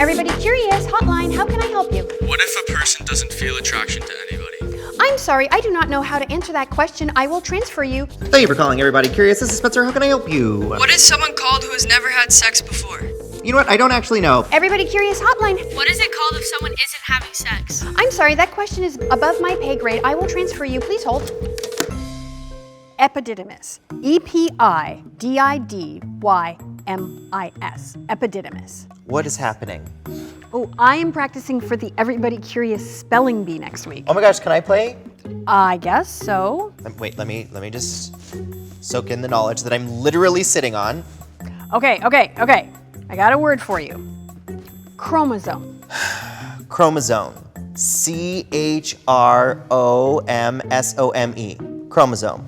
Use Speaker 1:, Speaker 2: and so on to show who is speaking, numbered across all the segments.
Speaker 1: Everybody Curious hotline, how can I help you?
Speaker 2: What if a person doesn't feel attraction to anybody?
Speaker 1: I'm sorry, I do not know how to answer that question. I will transfer you.
Speaker 3: Thank you for calling Everybody Curious. This is Spencer. How can I help you?
Speaker 4: What is someone called who has never had sex before?
Speaker 3: You know what? I don't actually know.
Speaker 1: Everybody Curious hotline.
Speaker 5: What is it called if someone isn't having sex?
Speaker 1: I'm sorry, that question is above my pay grade. I will transfer you. Please hold. Epididymis. E-P-I-D-I-D-Y-M-I-S. Epididymis.
Speaker 3: What is happening?
Speaker 1: Oh, I am practicing for the Everybody Curious spelling bee next week.
Speaker 3: Oh my gosh, can I play?
Speaker 1: I guess so.
Speaker 3: Wait, let me just soak in the knowledge that I'm literally sitting on.
Speaker 1: Okay. I got a word for you. Chromosome.
Speaker 3: Chromosome. C-H-R-O-M-S-O-M-E. Chromosome.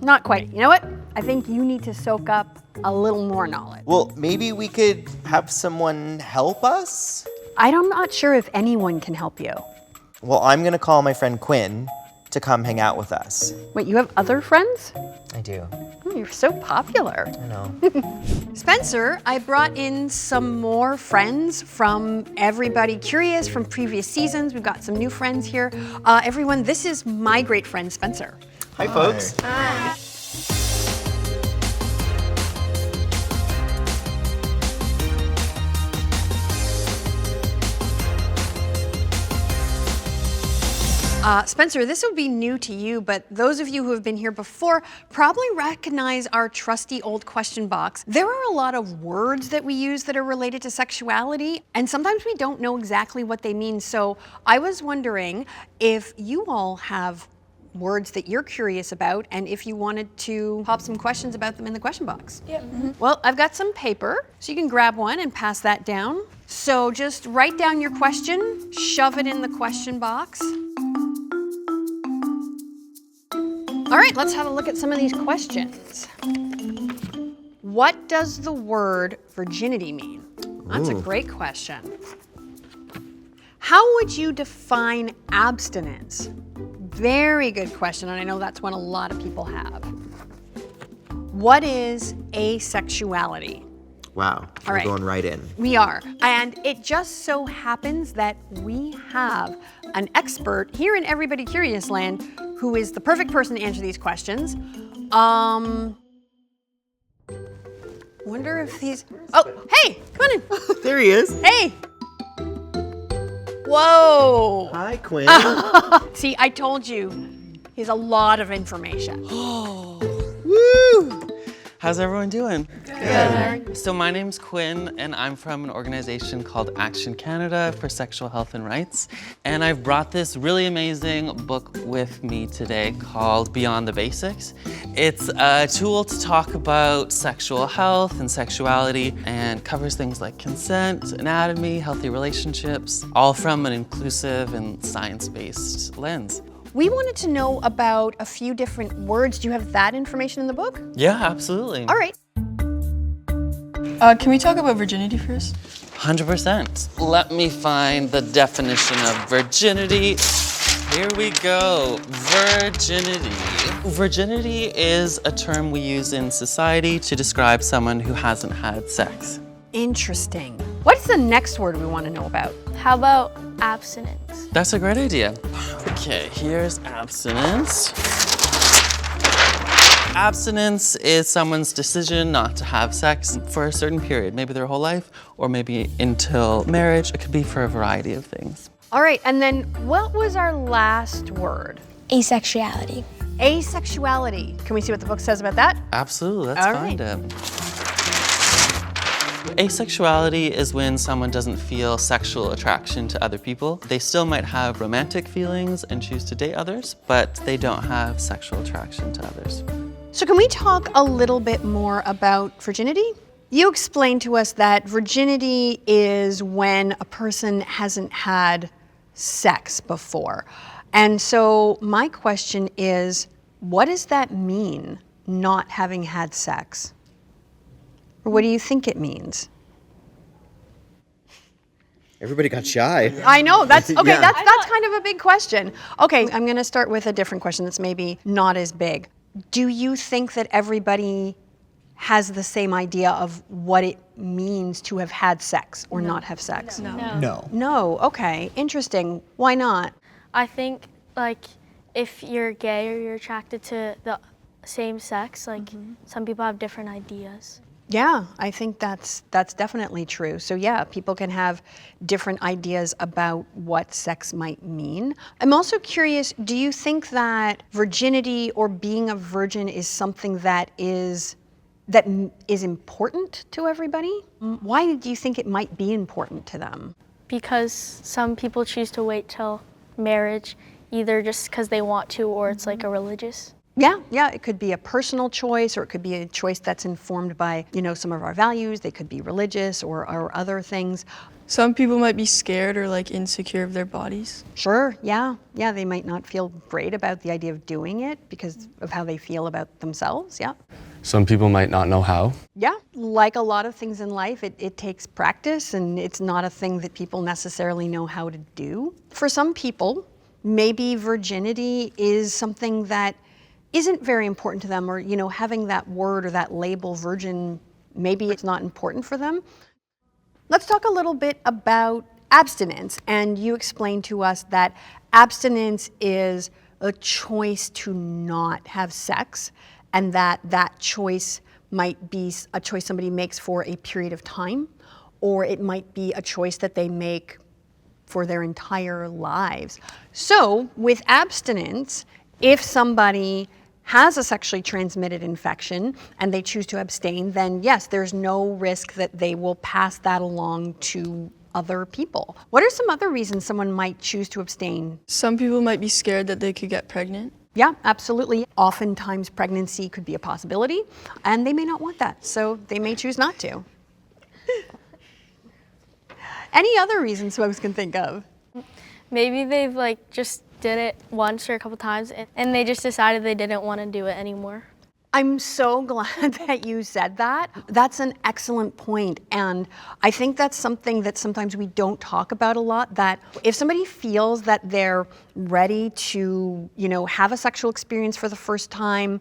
Speaker 1: Not quite. You know what? I think you need to soak up a little more knowledge.
Speaker 3: Well, maybe we could have someone help us?
Speaker 1: I'm not sure if anyone can help you.
Speaker 3: Well, I'm gonna call my friend Quinn to come hang out with us.
Speaker 1: Wait, you have other friends?
Speaker 3: I do.
Speaker 1: You're so popular.
Speaker 3: I know.
Speaker 1: Spencer, I brought in some more friends from Everybody Curious from previous seasons. We've got some new friends here. Everyone, this is my great friend, Spencer.
Speaker 3: Hi, folks.
Speaker 5: Hi.
Speaker 1: Spencer, this will be new to you, but those of you who have been here before probably recognize our trusty old question box. There are a lot of words that we use that are related to sexuality, and sometimes we don't know exactly what they mean. So I was wondering if you all have words that you're curious about, and if you wanted to pop some questions about them in the question box.
Speaker 5: Yeah.
Speaker 1: Well, I've got some paper, so you can grab one and pass that down. So just write down your question, shove it in the question box. All right, let's have a look at some of these questions. What does the word virginity mean? That's a great question. How would you define abstinence? Very good question, and I know that's one a lot of people have. What is asexuality?
Speaker 3: Wow,
Speaker 1: All
Speaker 3: we're
Speaker 1: right.
Speaker 3: going right in.
Speaker 1: We are, and it just so happens that we have an expert here in Everybody Curious Land who is the perfect person to answer these questions. Wonder if he's, oh, hey, come on in.
Speaker 3: There he is.
Speaker 1: Hey. Whoa.
Speaker 3: Hi, Quinn.
Speaker 1: See, I told you, he has a lot of information.
Speaker 2: Woo! How's everyone doing?
Speaker 1: Good.
Speaker 2: So my name's Quinn, and I'm from an organization called Action Canada for Sexual Health and Rights. And I've brought this really amazing book with me today called Beyond the Basics. It's a tool to talk about sexual health and sexuality, and covers things like consent, anatomy, healthy relationships, all from an inclusive and science-based lens.
Speaker 1: We wanted to know about a few different words. Do you have that information in the book?
Speaker 2: Yeah, absolutely.
Speaker 1: All right.
Speaker 4: Can we talk about virginity first?
Speaker 2: 100%. Let me find the definition of virginity. Here we go. Virginity. Virginity is a term we use in society to describe someone who hasn't had sex.
Speaker 1: Interesting. What's the next word we want to know about?
Speaker 5: How about abstinence?
Speaker 2: That's a great idea. Okay, here's abstinence. Abstinence is someone's decision not to have sex for a certain period, maybe their whole life, or maybe until marriage. It could be for a variety of things.
Speaker 1: All right, and then what was our last word?
Speaker 5: Asexuality.
Speaker 1: Asexuality. Can we see what the book says about that?
Speaker 2: Absolutely, let's
Speaker 1: All
Speaker 2: find
Speaker 1: right.
Speaker 2: it. Asexuality is when someone doesn't feel sexual attraction to other people. They still might have romantic feelings and choose to date others, but they don't have sexual attraction to others.
Speaker 1: So can we talk a little bit more about virginity? You explained to us that virginity is when a person hasn't had sex before. And so my question is, what does that mean, not having had sex? Or what do you think it means?
Speaker 3: Everybody got shy.
Speaker 1: I know, that's, okay,
Speaker 3: Yeah.
Speaker 1: that's kind of a big question. Okay, I'm gonna start with a different question that's maybe not as big. Do you think that everybody has the same idea of what it means to have had sex or not have sex?
Speaker 3: No.
Speaker 1: No, okay, interesting. Why not?
Speaker 5: I think, like, if you're gay or you're attracted to the same sex, like, some people have different ideas.
Speaker 1: Yeah, I think that's definitely true. So yeah, people can have different ideas about what sex might mean. I'm also curious, do you think that virginity or being a virgin is something that is important to everybody? Why do you think it might be important to them?
Speaker 5: Because some people choose to wait till marriage, either just because they want to or it's like a religious.
Speaker 1: Yeah, it could be a personal choice, or it could be a choice that's informed by, some of our values. They could be religious or other things.
Speaker 4: Some people might be scared or like insecure of their bodies.
Speaker 1: Sure, yeah, they might not feel great about the idea of doing it because of how they feel about themselves, yeah.
Speaker 6: Some people might not know how.
Speaker 1: Yeah, like a lot of things in life, it takes practice, and it's not a thing that people necessarily know how to do. For some people, maybe virginity is something that isn't very important to them, or having that word or that label virgin, maybe it's not important for them. Let's talk a little bit about abstinence, and you explained to us that abstinence is a choice to not have sex, and that choice might be a choice somebody makes for a period of time, or it might be a choice that they make for their entire lives. So with abstinence, if somebody has a sexually transmitted infection and they choose to abstain, then yes, there's no risk that they will pass that along to other people. What are some other reasons someone might choose to abstain?
Speaker 4: Some people might be scared that they could get pregnant.
Speaker 1: Yeah, absolutely. Oftentimes pregnancy could be a possibility, and they may not want that, so they may choose not to. Any other reasons folks can think of?
Speaker 5: Maybe they've like just did it once or a couple times and they just decided they didn't want to do it anymore.
Speaker 1: I'm so glad that you said that. That's an excellent point. And I think that's something that sometimes we don't talk about a lot, that if somebody feels that they're ready to, have a sexual experience for the first time,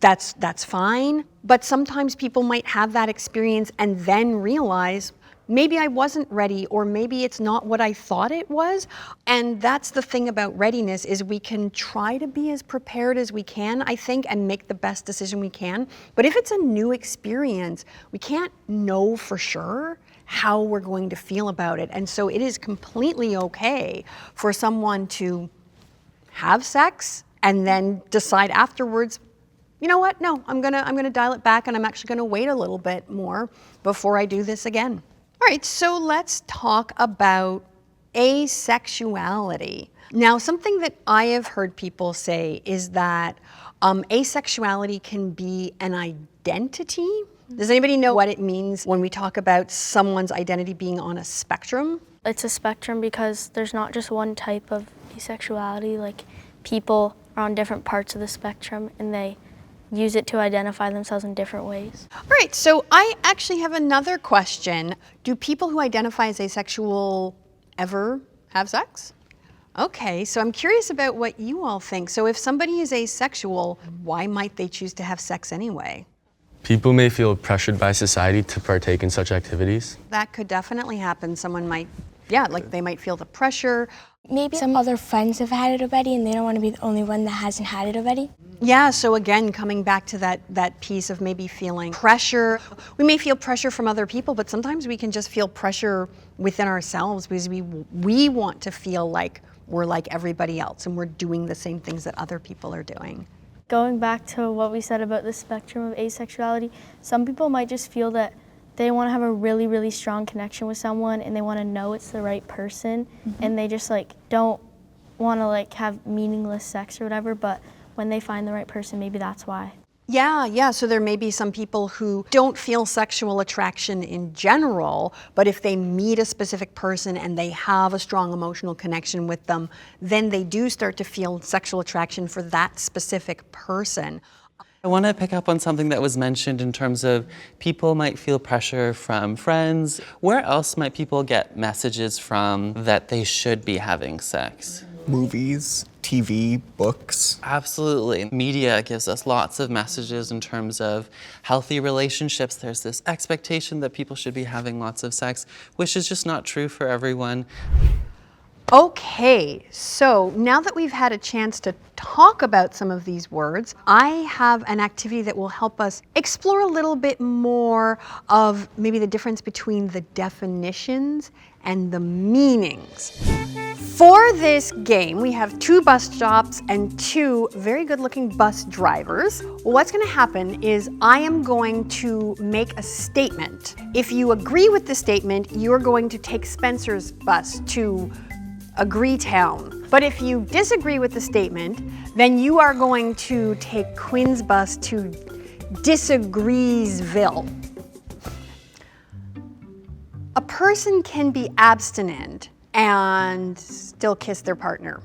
Speaker 1: that's fine. But sometimes people might have that experience and then realize, maybe I wasn't ready, or maybe it's not what I thought it was. And that's the thing about readiness, is we can try to be as prepared as we can, I think, and make the best decision we can. But if it's a new experience, we can't know for sure how we're going to feel about it. And so it is completely okay for someone to have sex and then decide afterwards, you know what, no, I'm gonna dial it back, and I'm actually gonna wait a little bit more before I do this again. All right, so let's talk about asexuality. Now, something that I have heard people say is that asexuality can be an identity. Does anybody know what it means when we talk about someone's identity being on a spectrum?
Speaker 5: It's a spectrum because there's not just one type of asexuality. Like, people are on different parts of the spectrum and they use it to identify themselves in different ways.
Speaker 1: All right, so I actually have another question. Do people who identify as asexual ever have sex? Okay, so I'm curious about what you all think. So if somebody is asexual, why might they choose to have sex anyway?
Speaker 6: People may feel pressured by society to partake in such activities.
Speaker 1: That could definitely happen. Someone might, they might feel the pressure.
Speaker 7: Maybe some other friends have had it already and they don't want to be the only one that hasn't had it already.
Speaker 1: Yeah, so again, coming back to that piece of maybe feeling pressure. We may feel pressure from other people, but sometimes we can just feel pressure within ourselves because we want to feel like we're like everybody else and we're doing the same things that other people are doing.
Speaker 5: Going back to what we said about the spectrum of asexuality, some people might just feel that they want to have a really, really strong connection with someone and they want to know it's the right person, and they just don't want to have meaningless sex or whatever, but when they find the right person, maybe that's why.
Speaker 1: Yeah, so there may be some people who don't feel sexual attraction in general, but if they meet a specific person and they have a strong emotional connection with them, then they do start to feel sexual attraction for that specific person.
Speaker 2: I want to pick up on something that was mentioned in terms of people might feel pressure from friends. Where else might people get messages from that they should be having sex?
Speaker 3: Movies,
Speaker 8: TV, books?
Speaker 2: Absolutely. Media gives us lots of messages in terms of healthy relationships. There's this expectation that people should be having lots of sex, which is just not true for everyone.
Speaker 1: Okay, so now that we've had a chance to talk about some of these words, I have an activity that will help us explore a little bit more of maybe the difference between the definitions and the meanings. For this game, we have 2 bus stops and 2 very good-looking bus drivers. What's going to happen is I am going to make a statement. If you agree with the statement, you're going to take Spencer's bus to Agreestown. But if you disagree with the statement, then you are going to take Quinn's bus to Disagreesville. A person can be abstinent and still kiss their partner.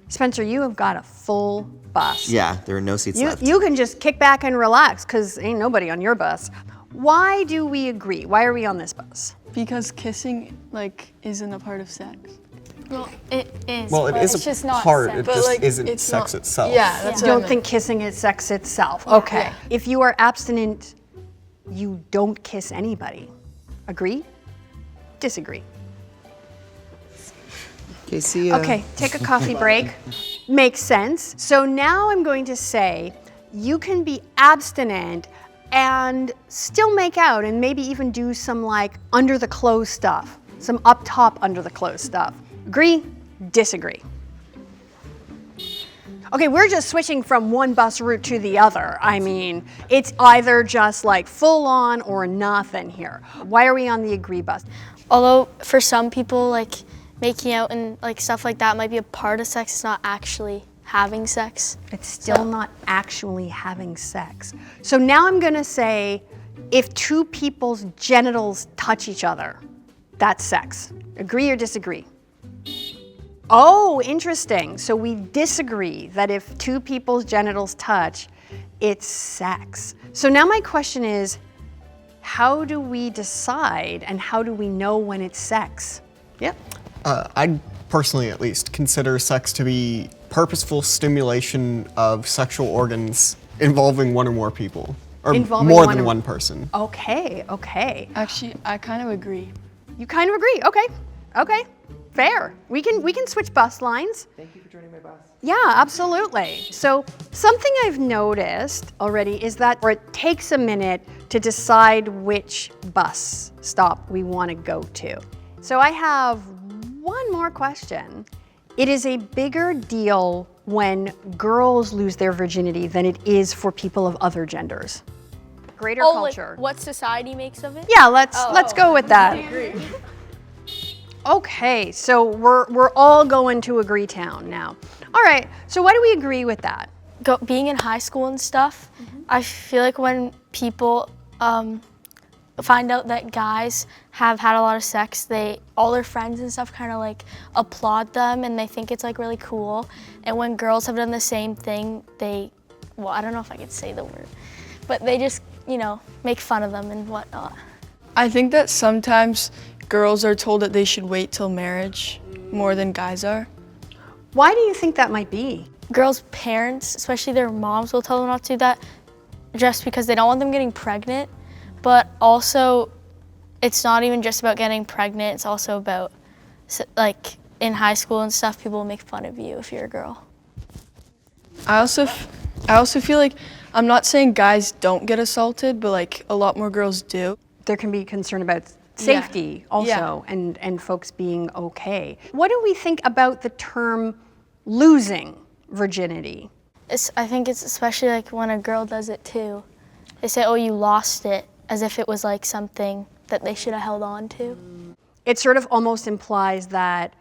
Speaker 1: Spencer, you have got a full bus.
Speaker 3: Yeah, there are no seats left.
Speaker 1: You can just kick back and relax because ain't nobody on your bus. Why do we agree? Why are we on this bus?
Speaker 4: Because kissing, like, isn't a part of sex.
Speaker 9: Well, it is.
Speaker 8: Well, it
Speaker 9: but
Speaker 8: is
Speaker 9: it's
Speaker 8: a
Speaker 9: just not
Speaker 8: part,
Speaker 9: sex.
Speaker 8: it
Speaker 4: But,
Speaker 8: just
Speaker 4: like,
Speaker 8: isn't
Speaker 4: it's
Speaker 8: sex
Speaker 4: not-
Speaker 8: itself.
Speaker 4: Yeah, that's
Speaker 1: You
Speaker 4: what I
Speaker 1: don't
Speaker 4: meant.
Speaker 1: think kissing is sex itself. Okay.
Speaker 4: Yeah.
Speaker 1: If you are abstinent, you don't kiss anybody. Agree? Disagree.
Speaker 3: Okay, see ya.
Speaker 1: Okay, take a coffee break. Makes sense. So now I'm going to say you can be abstinent and still make out and maybe even do some like under the clothes stuff, some up top under the clothes stuff. Agree? Disagree. Okay, we're just switching from one bus route to the other. I mean, it's either just like full on or nothing here. Why are we on the agree bus?
Speaker 5: Although for some people, like making out and like stuff like that might be a part of sex, it's not actually having sex.
Speaker 1: It's still not actually having sex. So now I'm gonna say, if 2 people's genitals touch each other, that's sex. Agree or disagree? Oh, interesting. So we disagree that if 2 people's genitals touch, it's sex. So now my question is, how do we decide and how do we know when it's sex? Yep.
Speaker 8: I'd personally, at least, consider sex to be purposeful stimulation of sexual organs involving one or more people, or
Speaker 1: Involving
Speaker 8: more
Speaker 1: one
Speaker 8: than
Speaker 1: or-
Speaker 8: one person.
Speaker 1: Okay, okay.
Speaker 4: Actually, I kind of agree.
Speaker 1: You kind of agree. Okay. Okay. Fair. We can switch bus lines.
Speaker 3: Thank you for joining my bus.
Speaker 1: Yeah, absolutely. So something I've noticed already is that it takes a minute to decide which bus stop we want to go to. So I have one more question. It is a bigger deal when girls lose their virginity than it is for people of other genders. Greater culture.
Speaker 5: Like what society makes of it?
Speaker 1: Yeah, let's go with that. Okay, so we're all going to Agreetown now. All right, so why do we agree with that?
Speaker 5: Being in high school and stuff, I feel like when people find out that guys have had a lot of sex, all their friends and stuff kind of like applaud them and they think it's like really cool. And when girls have done the same thing, well, I don't know if I could say the word, but they just, make fun of them and whatnot.
Speaker 4: I think that sometimes girls are told that they should wait till marriage more than guys are.
Speaker 1: Why do you think that might be?
Speaker 5: Girls' parents, especially their moms, will tell them not to do that just because they don't want them getting pregnant. But also, it's not even just about getting pregnant, it's also about, like, in high school and stuff, people will make fun of you if you're a girl.
Speaker 4: I also feel like, I'm not saying guys don't get assaulted, but like a lot more girls do.
Speaker 1: There can be concern about safety also and folks being okay. What do we think about the term losing virginity?
Speaker 5: I think it's especially like when a girl does it too. They say, oh, you lost it, as if it was like something that they should have held on to.
Speaker 1: It sort of almost implies that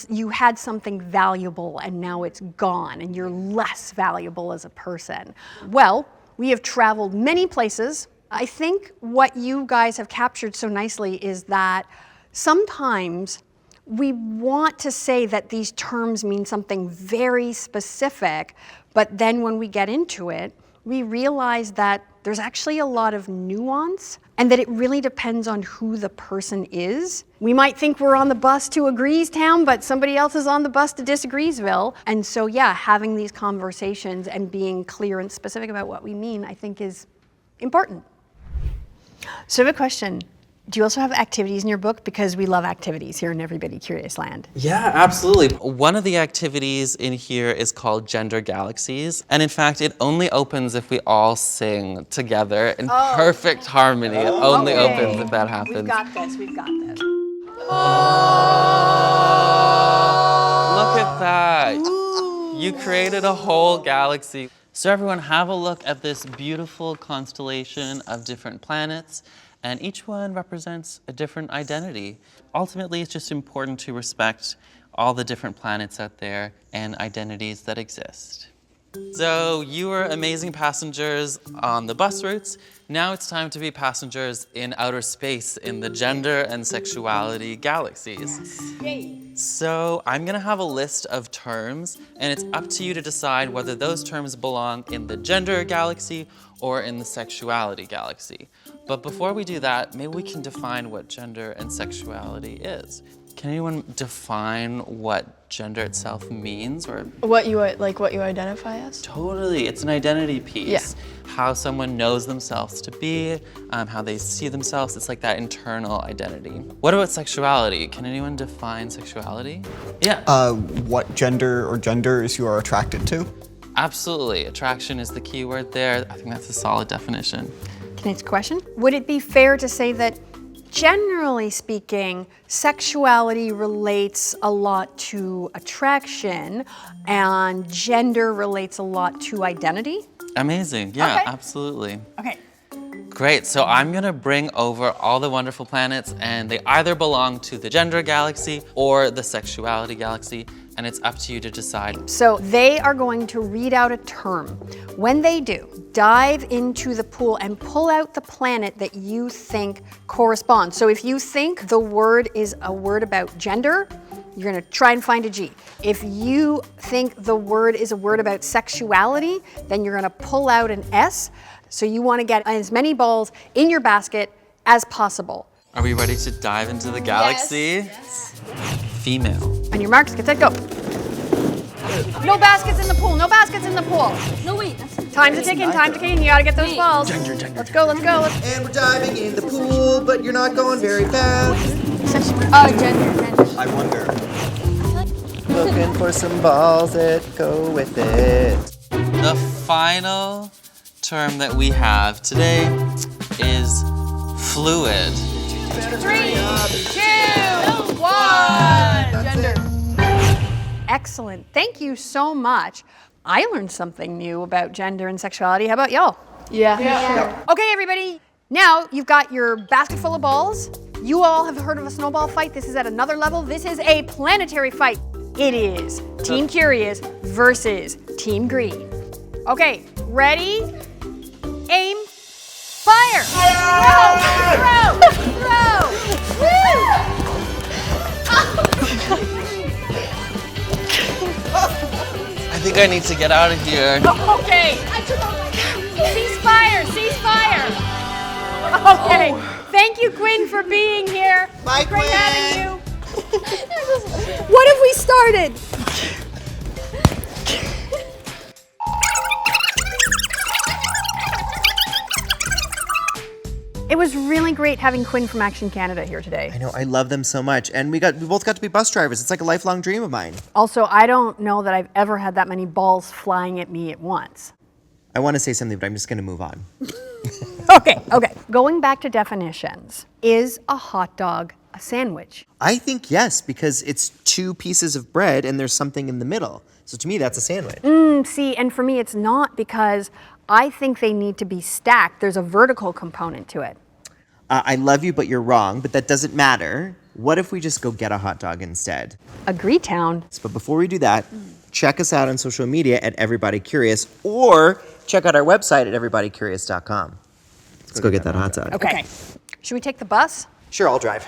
Speaker 1: you had something valuable and now it's gone and you're less valuable as a person. Well, we have traveled many places. I think what you guys have captured so nicely is that sometimes we want to say that these terms mean something very specific, but then when we get into it, we realized that there's actually a lot of nuance and that it really depends on who the person is. We might think we're on the bus to Agreestown, but somebody else is on the bus to Disagreesville. And so, yeah, having these conversations and being clear and specific about what we mean, I think is important. So I have a question. Do you also have activities in your book? Because we love activities here in Everybody Curious Land.
Speaker 2: Yeah, absolutely. One of the activities in here is called Gender Galaxies. And in fact, it only opens if we all sing together in perfect harmony. It only opens if that happens.
Speaker 1: We've got this, we've got this.
Speaker 2: Look at that. You created a whole galaxy. So everyone, have a look at this beautiful constellation of different planets. And each one represents a different identity. Ultimately, it's just important to respect all the different planets out there and identities that exist. So you were amazing passengers on the bus routes. Now it's time to be passengers in outer space in the gender and sexuality galaxies.
Speaker 1: Yay.
Speaker 2: So I'm gonna have a list of terms, and it's up to you to decide whether those terms belong in the gender galaxy or in the sexuality galaxy. But before we do that, maybe we can define what gender and sexuality is. Can anyone define what gender itself means, or?
Speaker 4: What you identify as?
Speaker 2: Totally, it's an identity piece.
Speaker 4: Yeah.
Speaker 2: How someone knows themselves to be, how they see themselves. It's like that internal identity. What about sexuality? Can anyone define sexuality? Yeah.
Speaker 8: What gender or genders you are attracted to?
Speaker 2: Absolutely, attraction is the key word there. I think that's a solid definition.
Speaker 1: Can I ask a question? Would it be fair to say that generally speaking, sexuality relates a lot to attraction and gender relates a lot to identity?
Speaker 2: Amazing, yeah,
Speaker 1: Okay.
Speaker 2: absolutely.
Speaker 1: Okay.
Speaker 2: Great, so I'm gonna bring over all the wonderful planets, and they either belong to the gender galaxy or the sexuality galaxy, and it's up to you to decide.
Speaker 1: So they are going to read out a term. When they do, dive into the pool and pull out the planet that you think corresponds. So if you think the word is a word about gender, you're gonna try and find a G. If you think the word is a word about sexuality, then you're gonna pull out an S. So you wanna get as many balls in your basket as possible.
Speaker 2: Are we ready to dive into the galaxy? Yes. Female.
Speaker 1: On your marks, get set, go. No baskets in the pool, no baskets in the pool.
Speaker 9: No, wait.
Speaker 1: Time's ticking, you gotta get those balls. Let's go.
Speaker 3: And we're diving in the pool, but you're not going very fast.
Speaker 9: Gender.
Speaker 8: I wonder.
Speaker 3: Looking for some balls that go with it.
Speaker 2: The final term that we have today is fluid.
Speaker 1: 3, 2, 1. Gender. Excellent. Thank you so much. I learned something new about gender and sexuality. How about y'all?
Speaker 4: Yeah.
Speaker 1: Okay, everybody. Now you've got your basket full of balls. You all have heard of a snowball fight. This is at another level. This is a planetary fight. It is Team Curious versus Team Green. Okay, ready? Aim. Fire! Throw! Woo!
Speaker 2: I think I need to get out of here.
Speaker 1: Okay. Ceasefire! Okay. Thank you, Quinn, for being here.
Speaker 3: Bye,
Speaker 1: Great
Speaker 3: Quinn.
Speaker 1: having you. What have we started? It was really great having Quinn from Action Canada here today.
Speaker 3: I know, I love them so much. And we both got to be bus drivers. It's like a lifelong dream of mine.
Speaker 1: Also, I don't know that I've ever had that many balls flying at me at once.
Speaker 3: I want to say something, but I'm just going to move on.
Speaker 1: Okay. Going back to definitions, is a hot dog a sandwich?
Speaker 3: I think yes, because it's 2 pieces of bread and there's something in the middle. So to me, that's a sandwich.
Speaker 1: See, and for me, it's not, because I think they need to be stacked. There's a vertical component to it.
Speaker 3: I love you, but you're wrong, but that doesn't matter. What if we just go get a hot dog instead?
Speaker 1: Agreetown.
Speaker 3: But before we do that, check us out on social media at Everybody Curious, or check out our website at everybodycurious.com. Let's go get that hot dog.
Speaker 1: Okay. Should we take the bus?
Speaker 3: Sure, I'll drive.